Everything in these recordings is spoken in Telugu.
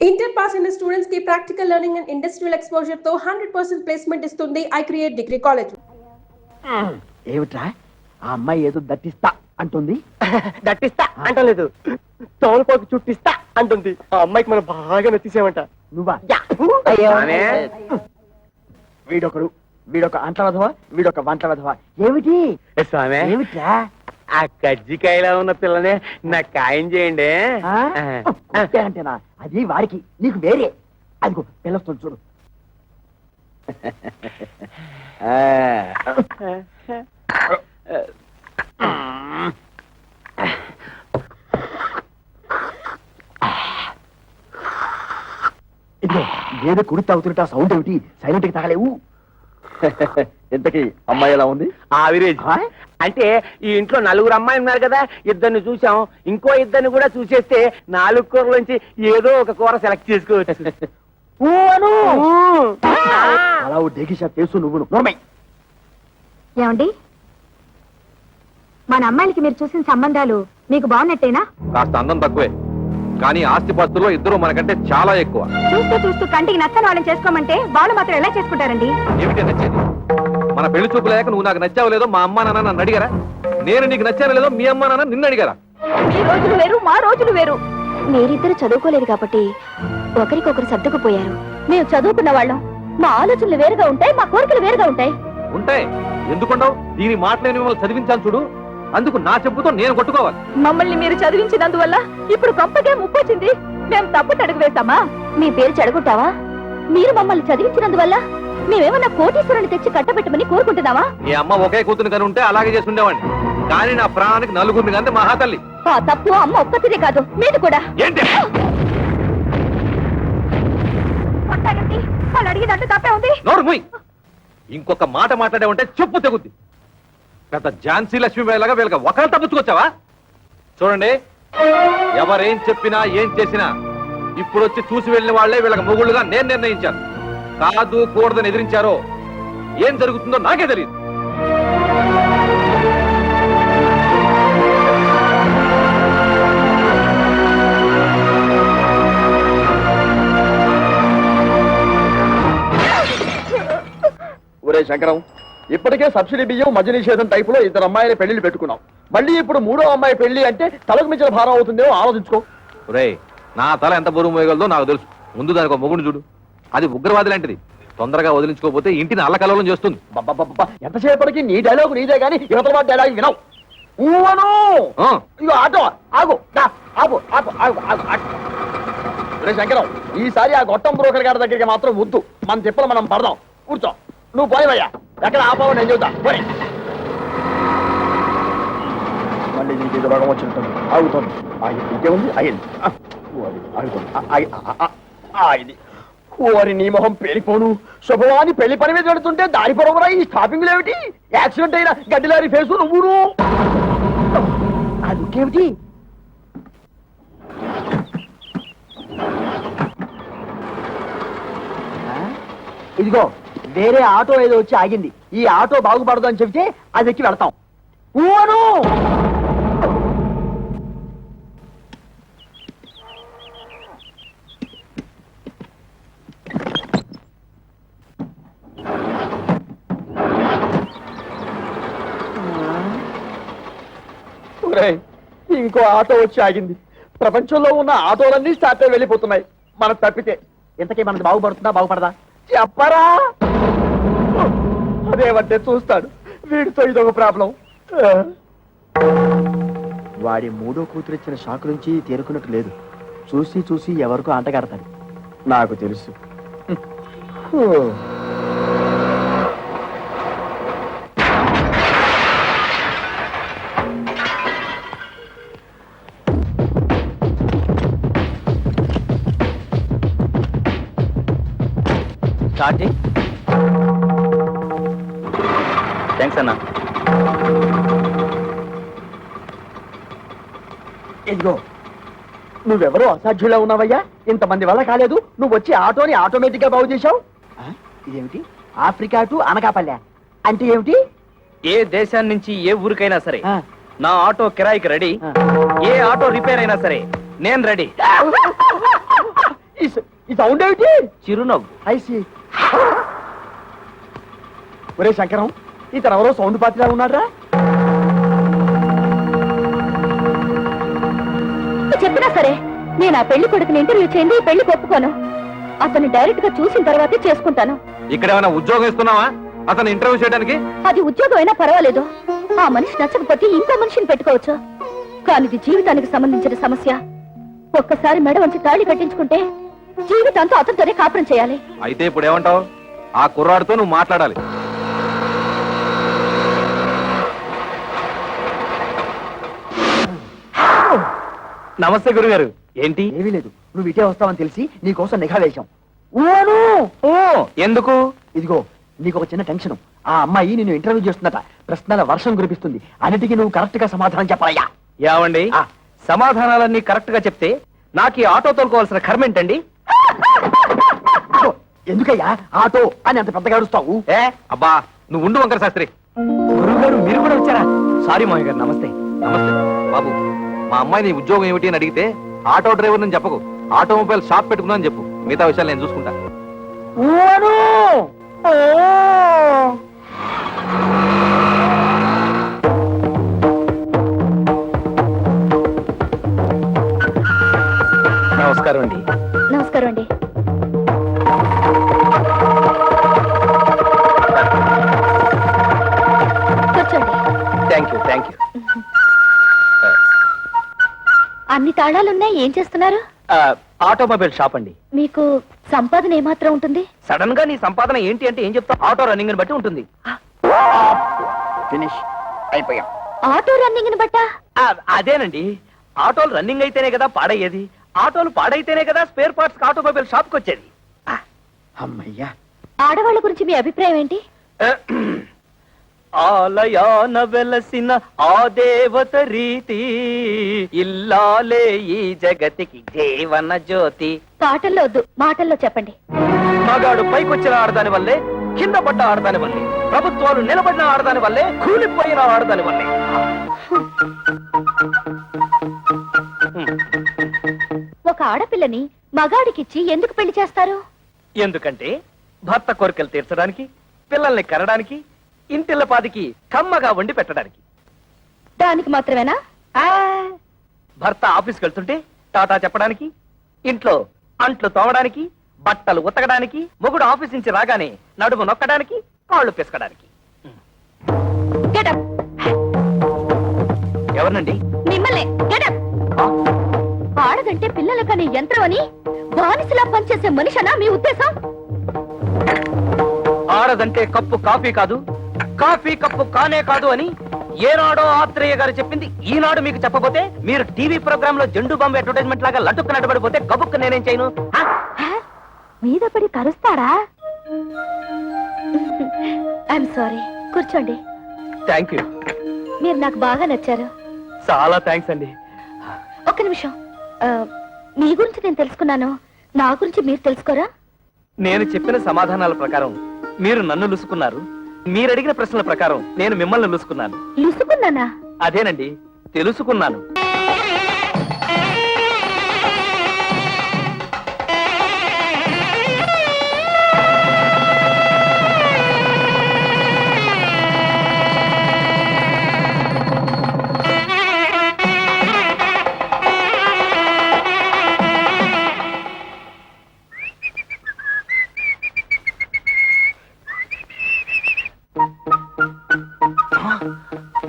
Inter pass in the students ki practical learning and industrial exposure తో 100% placement ఇస్తుంది I create degree college. ఏమిట్రా ఆ అమ్మాయి ఏదో దట్టిస్తా అంటుంది. దట్టిస్తా అంటలేదు, తోలుపోకు చుట్టిస్తా అంటుంది. ఆ అమ్మాయికి మనం బాగా నచ్చేసామంట. నువ్వా? ఆమె. వీడొక అంట్ల వెధవా, వీడొక వంట వెధవా. ఏమిటి స్వామి, ఏమిట్రా? ఆ కజ్జికాయలో ఉన్న పిల్లనే నాకు ఖాయం చేయండి. అంటేనా? అది వారికి, నీకు వేరే. అదిగో పిల్లొస్తుంది చూడు. ఇదిగో ఏదో కుడి తాగుతున్నట్టు సౌండ్ ఏమిటి? సైలెంట్ కి తాగలేవు. ఇంతకీ అమ్మాయి ఎలా ఉంది? ఆవిరేజ్. అంటే ఈ ఇంట్లో నలుగురు అమ్మాయిలు ఉన్నారు కదా, ఇద్దరిని చూసాం, ఇంకో ఇద్దరిని కూడా చూసేస్తే 4 కూరలోంచి ఏదో ఒక కూర సెలెక్ట్ చేసుకోవచ్చు. అలా డేకిషా తెలుసు నువ్వు. నోర్మై. ఏమండి, మన అమ్మాయిలకి మీరు చూసిన సంబంధాలు మీకు బాగున్నట్టేనా? కాస్త అందం తక్కువే, కానీ ఆస్తిపాస్తుల్లో ఇద్దరు మనకంటే చాలా ఎక్కువ. చూస్తూ చూస్తూ కంటికి నచ్చని వాళ్ళని చేసుకోమంటే వాళ్ళు మాత్రం ఎలా చేసుకుంటారండి? ఏమిటి నచ్చేది? మన పెళ్లి చూపు లేక నువ్వు నాకు నచ్చావు లేదో మా అమ్మా నాన్న నన్ను అడిగారా? నేను నీకు నచ్చాను లేదో మీ అమ్మా నాన్న నిన్ను అడిగారా? మీ రోజులు వేరు, మా రోజులు వేరు. మీరిద్దరు చదువుకోలేదు కాబట్టి ఒకరికొకరు సర్దుకుపోయారు. మేము చదువుకున్న వాళ్ళం, మా ఆలోచనలు వేరుగా ఉంటాయి, మా కోరికలు వేరుగా ఉంటాయి. ఉంటాయి, ఎందుకుండవు? దీని మాటలేని మిమ్మల్ని చదివించాను చూడు, అందుకు నా చెప్పుతో నేను కొట్టుకోవాలి. మమ్మల్ని మీరు చదివించినందువల్ల ఇప్పుడు గొప్పకే ముప్పొచ్చింది. మేము తప్పు అడుగు వేస్తామా? మీ పేరు చెడగొట్టావా? మీరు మమ్మల్ని చదివించినందువల్ల మేమేమన్నా కోటీశ్వరుని తెచ్చి కట్టబెట్టమని కోరుకుంటున్నావా? మీ అమ్మ ఒకే కూతురు కని ఉంటే అలాగే చేసి ఉండేవాడిని, కానీ నా ప్రాణానికి నలుగురిని కంటే మహాతల్లి. ఆ తప్పు అమ్మ ఒక్కతిదే కాదు, మీది కూడా. ఏంటి వాళ్ళు అడిగినట్టు తప్పే ఉంది. నోరు మూయ్. ఇంకొక మాట మాట్లాడే ఉంటే చెప్పు తెగుద్ది. పెద్ద ఝాన్సీ లక్ష్మీబాయిలాగా వీళ్ళకి ఒకరు తప్పుచ్చుకొచ్చావా? చూడండి, ఎవరేం చెప్పినా ఏం చేసినా ఇప్పుడు వచ్చి చూసి వెళ్ళిన వాళ్లే వీళ్ళకి మొగుళ్ళుగా నేను నిర్ణయించాను. కాదు కూడదని ఎదిరించారో ఏం జరుగుతుందో నాకే తెలియదు. ఒరే శంకరం, ఇప్పటికే సబ్సిడీ బియ్యం మద్య నిషేధం టైపులో 2 అమ్మాయిల పెళ్లిళ్ళు పెట్టుకున్నాం. మళ్ళీ ఇప్పుడు 3వ అమ్మాయి పెళ్లి అంటే తలకు మించిన భారం అవుతుందేమో ఆలోచించుకో. రే, నా తల ఎంత బరువు మోయగలదో నాకు తెలుసు. ముందు దానికి ఒక మొగుడు చూడు, అది ఉగ్రవాది లాంటిది. తొందరగా వదిలించుకోకపోతే ఇంటిని అల్లకల్లోలం చేస్తుంది. ఎంతసేపటికి నీ డైలాగు నీదే గానీ యువతల వాడి డైలాగ్ వినవు. ఇగో ఆటో ఆగు, ఆగు ఆగు ఆగు ఆగు ఆగు. రే శంకరం, ఈసారి ఆ గొట్టం బ్రోకర్ గారి దగ్గరికి మాత్రం వద్దు. మన తిప్పలు మనం పడదాం. కూర్చో. నువ్వు పోయవయ్యా, ఎక్కడ ఆపావు నేను చెబుతా. పోయి. మళ్ళీ నీకు ఇది రోగం వచ్చినట్టుంది. ఆగుతుంది. ఇంకేముంది? అయింది. ఆగింది. ఓరి నీ మొహం పేలిపోను. శుభవాని పెళ్లి పని మీద పెడుతుంటే దారి పొరవరా ఈ స్టాపింగ్ ఏమిటి? యాక్సిడెంట్ అయిన గడ్డిలారి ఫేసు నువ్వును. అదుకేమిటి? ఇదిగో వేరే ఆటో ఏదో వచ్చి ఆగింది. ఈ ఆటో బాగుపడదు అని చెబితే అది ఎక్కి వెళ్తాం. ఊను ఇంకో ఆటో వచ్చి ఆగింది. ప్రపంచంలో ఉన్న ఆటోలన్నీ స్టార్ట్ అయి వెళ్ళిపోతున్నాయి. మనం తప్పితే ఇంతకీ మనది బాగుపడుతుందా బాగుపడదా? చెప్పరా? అదేమంటే చూస్తాడు. వీడితో ఇదొక ప్రాబ్లం. వాడి 3వ కూతురు ఇచ్చిన షాక్ నుంచి తేరుకున్నట్టు లేదు. చూసి చూసి ఎవరికో అంటగడతాడు. నాకు తెలుసు. థ్యాంక్స్ అన్నా. ఇదిగో నువ్వెవరో అసాధ్యులా ఉన్నావయ్యా. ఇంతమంది వల్ల కాలేదు. నువ్వు వచ్చి ఆటోని ఆటోమేటిక్ గా బాగు చేశావు. ఇదేమిటి? ఆఫ్రికా టు అనకాపల్లె అంటే ఏమిటి? ఏ దేశాన్ని నుంచి ఏ ఊరికైనా సరే నా ఆటో కిరాయికి రెడీ. ఏ ఆటో రిపేర్ అయినా సరే నేను రెడీ. ఈ సౌండ్ ఏమిటి? చిరునవ్వు. ఐసి. ఒరే శంకరం, ఇతను ఎవరో సౌండ్ పాత్రలా ఉన్నాడ్రా. చెప్పినా సరే నేను ఆ పెళ్లి కొడుకుని ఇంటర్వ్యూ చేయండి, ఈ పెళ్లికి ఒప్పుకోను. అతన్ని డైరెక్ట్ గా చూసిన తర్వాతే చేసుకుంటాను. ఇక్కడ ఏమైనా ఉద్యోగం ఇస్తున్నావా అతను ఇంటర్వ్యూ చేయడానికి? అది ఉద్యోగం అయినా పర్వాలేదు. ఆ మనిషి నచ్చకపోతే ఇంకో మనిషిని పెట్టుకోవచ్చు. కానీ ఇది జీవితానికి సంబంధించిన సమస్య. ఒక్కసారి మెడ వంచి తాళి కట్టించుకుంటే జీవితాంతో అతనితోనే కాపురం చేయాలి. అయితే ఇప్పుడు ఏమంటావు? ఆ కుర్రాడితో నువ్వు మాట్లాడాలి. నమస్తే గురుగారు. ఏంటి? ఏమీ లేదు, నువ్వు ఇటే వస్తావని తెలిసి నీకోసం నిఘా వేశాం. ఓ, ఎందుకు? ఇదిగో నీకు ఒక చిన్న టెన్షన్. ఆ అమ్మాయి నిన్ను ఇంటర్వ్యూ చేస్తుందట. ప్రశ్నల వర్షం కురిపిస్తుంది. అన్నిటికీ నువ్వు కరెక్ట్ గా సమాధానం చెప్పాలయ్యా. ఏమండి, ఆ. సమాధానాలన్నీ కరెక్ట్ గా చెప్తే నాకు ఈ ఆటో తోలుకోవాల్సిన కర్మ ఏంటండి? ఇదిగో, ఎందుకయ్యా ఆటో అని అంత పెద్దగా అరుస్తావు? అబ్బా నువ్వు ఉండు వంకర శాస్త్రి. గురుగారు మీరు కూడా వచ్చారా? సారీ మామయ్య గారు, నమస్తే. నమస్తే బాబు. మా అమ్మాయి నీ ఉద్యోగం ఏమిటి అని అడిగితే ఆటో డ్రైవర్ అని చెప్పకు, ఆటోమొబైల్ షాప్ పెట్టుకున్నా అని చెప్పు. మిగతా విషయాలు నేను చూసుకుంటా. నమస్కారం అండి. నమస్కారం అండి. కూర్చోండి. Thank you. అన్ని తాళాలున్నాయి, ఏం చేస్తున్నారు? ఆటోమొబైల్ షాప్ అండి. మీకు సంపాదన ఏమాత్రం ఉంటుంది? సడన్ గా నీ సంపాదన ఏంటి అంటే ఏం చెప్తావు? ఆటో రన్నింగ్ బట్టి ఉంటుంది. ఫినిష్ అయిపోయాం. ఆటో రన్నింగ్ బట్టా? అదేనండి, ఆటోలు రన్నింగ్ అయితేనే కదా పాడయ్యేది. ఆటోలు పాడైతేనే కదా స్పేర్ పార్ట్స్ ఆటోమొబైల్ షాప్ కి వచ్చేది. అమ్మయ్యా. ఆడవాళ్ళ గురించి మీ అభిప్రాయం ఏంటి? ఆలయాన వెలసిన ఆ దేవత రీతి, ఇల్లాలే ఈ జగతికి జీవన జ్యోతి. పాటల్లో వద్దు, మాటల్లో చెప్పండి. మగాడు పైకొచ్చిన ఆడదాని వల్లే, కింద పడ్డ ఆడదాని వల్లే, ప్రభుత్వాలు నిలబడిన ఆడదాని వల్లే, కూలిపోయిన ఆడదాని వల్లే. ఒక ఆడపిల్లని మగాడికిచ్చి ఎందుకు పెళ్లి చేస్తారు? ఎందుకంటే భర్త కోరికలు తీర్చడానికి, పిల్లల్ని కనడానికి, ఇంటిల్లపాదికి కమ్మగా వండి పెట్టడానికి. దానికి మాత్రమేనా? భర్త ఆఫీస్కి వెళ్తుంటే టాటా చెప్పడానికి, ఇంట్లో అంట్లు తోమడానికి, బట్టలు ఉతకడానికి, మొగుడు ఆఫీస్ నుంచి రాగానే నడుము నొక్కడానికి, కాళ్ళు పిసకడానికి. Get up. ఎవరినండి? మిమ్మల్ని. Get up. ఆడదంటే పిల్లల కనే యంత్రం అని బానిసలా పనిచేసే మనిషనా మీ ఉద్దేశం? ఆడదంటే కప్పు కాఫీ కాదు, కాఫీ కప్పు కానే కాదు అని ఏనాడో ఆత్రేయ గారు చెప్పింది ఈనాడు మీకు చెప్పబోతే, మీరు టీవీ ప్రోగ్రామ్ లో జెండు బాంబు అడ్వర్టైజ్మెంట్ లాగా లటుక్కు నడబడిపోతే గబుక్కు నేనేం చేయను? మీద పడి కరుస్తారా? I'm sorry. కూర్చోండి. Thank you. మీరు నాకు బాగా నచ్చారు. చాలా థ్యాంక్స్ అండి. ఒక్క నిమిషం. మీ గురించి నేను తెలుసుకున్నాను, నా గురించి మీరు తెలుసుకోరా? నేను చెప్పిన సమాధానాల ప్రకారం మీరు నన్ను లుసుకున్నారు, మీరు అడిగిన ప్రశ్నల ప్రకారం నేను మిమ్మల్ని లుసుకున్నాను. లుసుకున్నానా? అదేనండి, తెలుసుకున్నాను.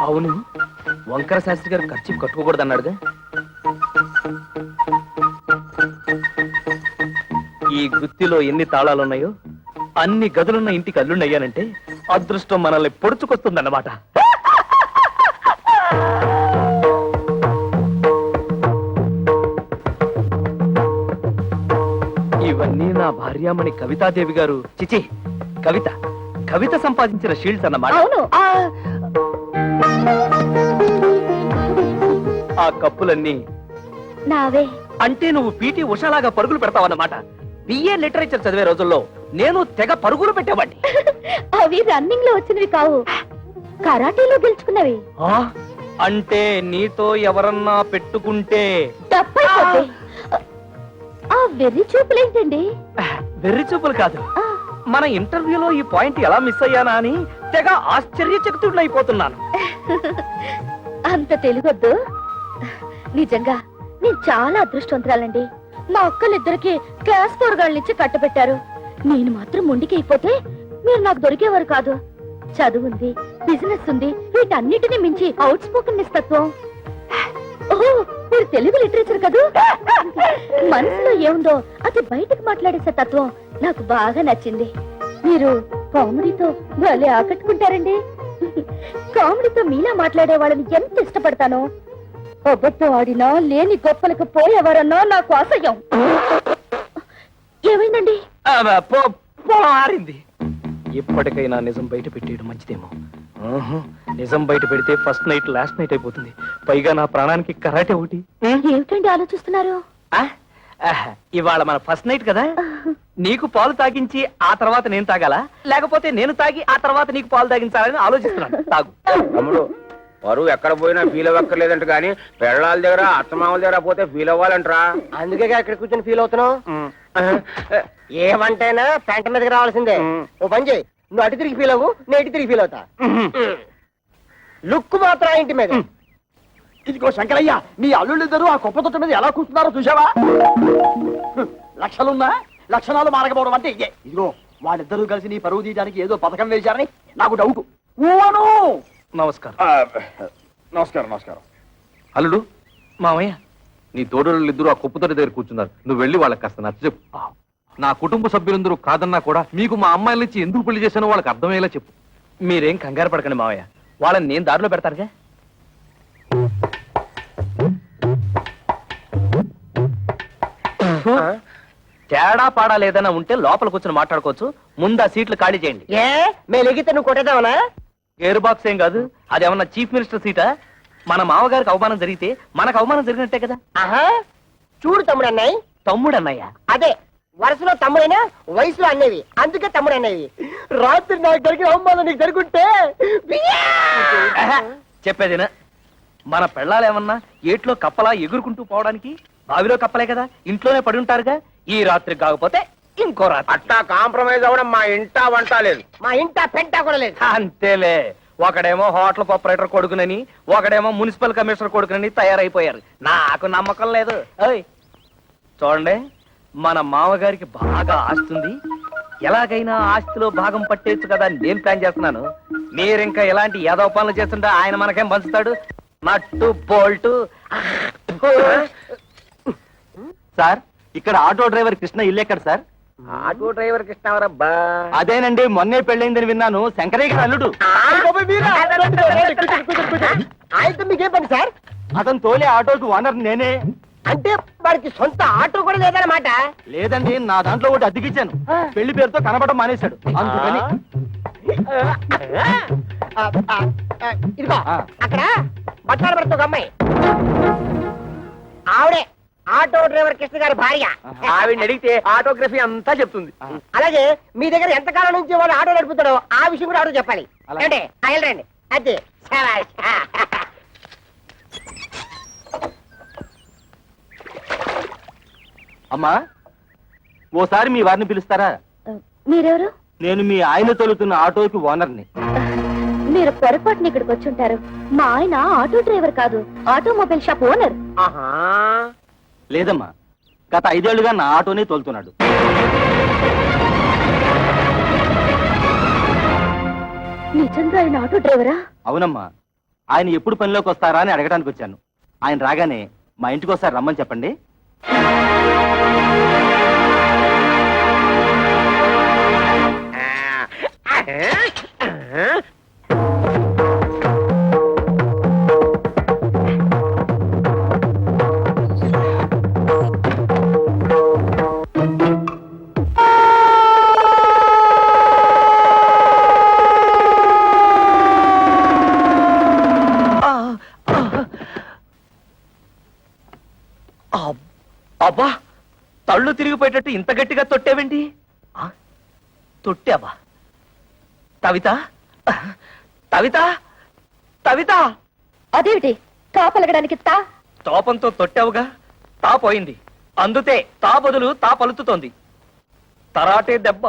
అవును, వంకర శాస్త్రి గారు ఖర్చు కట్టుకోకూడదు అన్నాడుగా. ఈ గుత్తిలో ఎన్ని తాళాలున్నాయో అన్ని గదులున్న ఇంటికి అల్లుండయ్యానంటే అదృష్టం మనల్ని పొడుచుకొస్తుందన్నమాట. ఇవన్నీ నా భార్యామణి కవితాదేవి గారు, చిచి కవిత కవిత సంపాదించిన షీల్డ్స్ అన్నమాట. అవును. ఆ కప్పులన్నీ నావే. అంటే నువ్వు పీటీ ఉషాలాగా పరుగులు పెడతావన్నమాట. బిఏ లిటరేచర్ చదివే రోజుల్లో నేను తెగ పరుగులు పెట్టేవాడిని. అవి రన్నింగ్ లో వచ్చినవి కావు, కరాటీలో గెలుచుకున్నవి. అంటే నీతో ఎవరన్నా పెట్టుకుంటే తప్పైపోతే వెర్రి చూపులేంటండి? వెర్రి చూపులు కాదు, ఆ, మన ఇంటర్వ్యూలో ఈ పాయింట్ ఎలా మిస్ అయ్యానా అని తెగ ఆశ్చర్యచకితుడైపోతున్నాను. అంత తెలుగొద్దు. నిజంగా నేను చాలా అదృష్టవంతురాలండి. మా అక్కలిద్దరికి క్లాస్ పోరగాళ్ళనిచ్చి కట్టబెట్టారు. నేను మాత్రం మొండికైపోతే మీరు నాకు దొరికేవారు కాదు. చదువుంది, బిజినెస్ ఉంది, వీటన్నిటిని మించి అవుట్ స్పోకెన్ నిస్తత్వం. ఓహో, మీరు తెలుగు లిటరేచర్ కదూ. మనసులో ఏముందో అది బయటకు మాట్లాడేసే తత్వం నాకు బాగా నచ్చింది. మీరు కామెడీతో భలే ఆకట్టుకుంటారండి. కామెడీతో మీలా మాట్లాడే వాళ్ళని ఎంత ఇష్టపడతానో. అబద్ధం ఆడినా లేని గొప్పలకు పోయేవారన్నా నాకు అసహ్యం. ఏమైందండి? మారింది. ఎప్పటికైనా నిజం బయట పెట్టేయడం మంచిదేమో. నిజం బయట పెడితే ఫస్ట్ నైట్ లాస్ట్ నైట్ అయిపోతుంది. పైగా నా ప్రాణానికి కరాటే ఒకటి. ఏమిటండి ఆలోచిస్తున్నారు? ఇవాళ మన ఫస్ట్ నైట్ కదా, నీకు పాలు తాగించి ఆ తర్వాత నేను తాగాలా, లేకపోతే నేను తాగి ఆ తర్వాత నీకు పాలు తాగించాలని ఆలోచిస్తున్నాను. తాగు. తమ్ముడు, పరువు ఎక్కడ పోయినా ఫీల్ అవ్వక్కర్లేదంట కానీ పెళ్ళాల దగ్గర అత్తమామల దగ్గర పోతే ఫీల్ అవ్వాలంటరా. అందుకే ఇక్కడ కూర్చొని ఫీల్ అవుతున్నావు. ఏమంటేనా పెంట మీదకి రావాల్సిందే. ఓ పని చేయి, నువ్వు అటు తిరిగి ఫీల్ అవ్వు, నేను ఇటు తిరిగి ఫీల్ అవుతా. లుక్ మాత్రం ఇంటి మీద. ఇదిగో శంకరయ్య, మీ అల్లుళ్ళిద్దరూ ఆ కుప్ప తొట్ట మీద ఎలా కూర్చున్నారో చూసావా? లక్షలున్నా లక్షణాలు మారకపోవడం అంటే ఇదే. ఇదిగో వాళ్ళిద్దరూ కలిసి నీ పరువు తీయడానికి ఏదో పథకం వేశారని నాకు డౌట్. నమస్కారం. నమస్కారం నమస్కారం. అల్లుడు, మామయ్య, నీ తోడళ్ళు ఇద్దరు ఆ కుప్పతోటి దగ్గర కూర్చున్నారు. నువ్వు వెళ్ళి వాళ్ళకి కాస్త నచ్చ చెప్పు. నా కుటుంబ సభ్యులందరూ కాదన్నా కూడా మీకు మా అమ్మాయిల నుంచి ఎందుకు పెళ్లి చేశానో వాళ్ళకి అర్థమయ్యేలా చెప్పు. మీరేం కంగారు పడకండి మామయ్య, వాళ్ళని నేను దారిలో పెడతానుగా. తేడా పాడా లేదన్నా ఉంటే లోపల కూర్చొని మాట్లాడుకోవచ్చు. ముందు ఆ సీట్లు ఖాళీ చేయండి. ఏ మేము ఎగితే నువ్వు కొట్టేద్దామనా? ఎయిర్ బాక్స్ ఏం కాదు, అదేమన్నా చీఫ్ మినిస్టర్ సీటా? మన మామగారికి అవమానం జరిగితే మనకు అవమానం జరిగినట్టే కదా. ఆహా, చూడు తమ్ముడు అన్నయ్య. తమ్ముడు అన్నయ్య? అదే, వరుసలో తమ్ముడైనా వయసులో అన్నవి, అందుకే తమ్ముడు అన్నవి. రాత్రి నాకు జరిగిన అవమానం నీకు జరుగుంటే చెప్పేదినా, మన పెళ్ళాలేమన్నా ఏట్లో కప్పలా ఎగురుకుంటూ పోవడానికి బావిలో కప్పలే కదా, ఇంట్లోనే పడి ఉంటారుగా. ఈ రాత్రి కాకపోతే ఇంకో రాత్రి. అట్టా కాంప్రమైజ్ అవ్వడం మా ఇంటా వంట లేదు. మా ఇంట పెంట కూడా లేదు. అంతేలే, ఒకడేమో హోటల్ ఆపరేటర్ కొడుకునని, ఒకడేమో మున్సిపల్ కమిషనర్ కొడుకునని తయారైపోయారు. నాకు నమ్మకం లేదు. ఓయ్ చూడండి, మన మామగారికి బాగా ఆస్తుంది. ఎలాగైనా ఆస్తిలో భాగం పట్టేచ్చు కదా అని నేను ప్లాన్ చేస్తున్నాను. మీరింకా ఎలాంటి ఏదో పనులు చేస్తుంటే ఆయన మనకేం పంచుతాడు? నట్టు బోల్టు. సార్, ఇక్కడ ఆటో డ్రైవర్ కృష్ణ ఇల్లు ఎక్కడ సార్? Auto driver కృష్ణవరబ్బా. అదేనండి, మొన్నే పెళ్ళైందని విన్నాను. శంకరయ్య గారు అల్లుడు. ఆయనతో మీకేం పని సార్? అతను తోలే ఆటోకి ఓనర్ నేనే. అంటే వారికి సొంత ఆటో కూడా లేదన్నమాట. లేదండి, నా దాంట్లో ఒకటి అద్దెకిచ్చాను. పెళ్లి పేరుతో కనబడడం మానేశాడు, అందుకని. ఇదిగో అక్కడ బట్టాలు పెడుతూ ఒక అమ్మాయి, ఆవిడే ఆటో డ్రైవర్ కృష్ణ గారి భార్య. ఆవిడని అడిగితే ఆటోగ్రఫీ అంతా చెప్తుంది. అలాగే మీ దగ్గర ఎంతకాలం నుంచి వాళ్ళు ఆటో నడుపుతాడో ఆ విషయం కూడా ఆటో చెప్పాలి. అంటే రండి. అదే అమ్మా, ఓసారి మీ వారిని పిలుస్తారా? మీరెవరు? నేను మీ ఆయన తోలుతున్న ఆటోకి ఓనర్ని. మీరు పొరపాటున ఇక్కడికి వచ్చి ఉంటారు. మా ఆయన ఆటో డ్రైవర్ కాదు, ఆటోమొబైల్ షాప్ ఓనర్. ఆహా, లేదమ్మా, గత 5 ఏళ్లుగా నా ఆటోనే తోలుతున్నాడు. నిజంగా ఆయన ఆటో డ్రైవరా? అవునమ్మా, ఆయన ఎప్పుడు పనిలోకి వస్తారా అని అడగడానికి వచ్చాను. ఆయన రాగానే మా ఇంటికి ఒకసారి రమ్మని చెప్పండి. అబ్బా, తళ్ళు తిరిగిపోయేటట్టు ఇంత గట్టిగా తొట్టేవేంటి? తొట్టావా? కవిత, కవిత, కవిత! అదేమిటి, కాపలగడానికి తా? తోపంతో తొట్టావుగా, తా పోయింది. అందుతే తా బదులు తా పలుకుతోంది తరాటే దెబ్బ